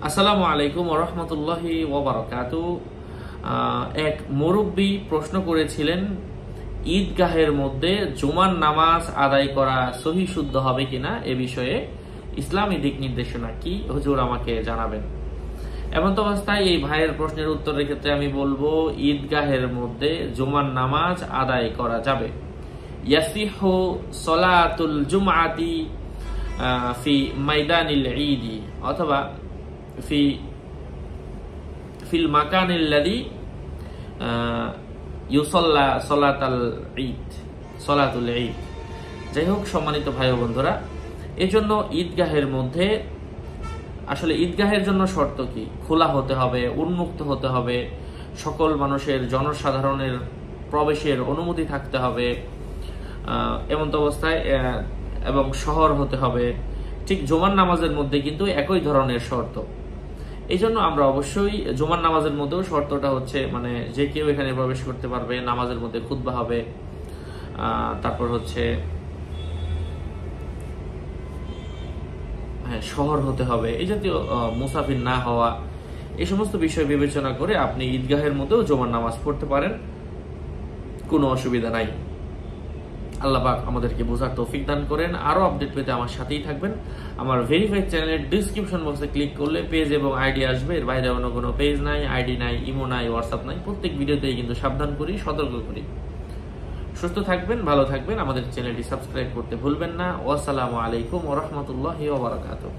আসসালামু আলাইকুম ওয়া রাহমাতুল্লাহি ওয়া বারাকাতুহু। এক মুরব্বী প্রশ্ন করেছিলেন, ঈদগাহের মধ্যে জুমার নামাজ আদায় করা সহি শুদ্ধ হবে কিনা, এ বিষয়ে ইসলামী দিক নির্দেশনা কি, হুজুর আমাকে জানাবেন। এমন তো অবস্থায় এই ভাইয়ের প্রশ্নের উত্তরের ক্ষেত্রে আমি বলবো, ঈদগাহের মধ্যে জুমার নামাজ আদায় করা যাবে। ইয়াসিহু সলাতুল জুমআতি ফি মাইদানিল ঈদি অথবা ফিল মাকানিল্লাযী ইউসাল্লা সলাতুল ঈদ। যাই হোক, সম্মানিত ভাই ও বন্ধুরা, এজন্য ঈদগাহের মধ্যে আসলে ঈদগাহের জন্য শর্ত কি? খোলা হতে হবে, উন্মুক্ত হতে হবে, সকল মানুষের জনসাধারণের প্রবেশের অনুমতি থাকতে হবে এমন তো অবস্থায়, এবং শহর হতে হবে। ঠিক জুমার নামাজের মধ্যে কিন্তু একই ধরনের শর্ত। এই জন্য আমরা অবশ্যই জুমার নামাজের মধ্যেও শর্তটা হচ্ছে মানে যে কেউ এখানে প্রবেশ করতে পারবে, নামাজের মধ্যে খুতবা হবে, তারপর হচ্ছে শহর হতে হবে, এই জাতীয় মুসাফির না হওয়া, এই সমস্ত বিষয় বিবেচনা করে আপনি ঈদগাহের মধ্যেও জুমার নামাজ পড়তে পারেন, কোনো অসুবিধা নাই। আল্লাহ পাক আমাদেরকে বোঝার তৌফিক দান করেন। আরো আপডেট পেতে আমার সাথেই থাকবেন। আমার ভেরিফাইড চ্যানেলের ডিসক্রিপশন বক্সে ক্লিক করলে পেজ এবং আইডি আসবে। এর বাইরে অন্য কোনো পেজ নাই, আইডি নাই, ইমো নাই, হোয়াটসঅ্যাপ নাই। প্রত্যেক ভিডিওতেই কিন্তু সাবধান করি, সতর্ক করি। সুস্থ থাকবেন, ভালো থাকবেন, আমাদের চ্যানেলটি সাবস্ক্রাইব করতে ভুলবেন না। ওয়াসসালামু আলাইকুম ওয়া রাহমাতুল্লাহি ওয়া বারাকাতুহু।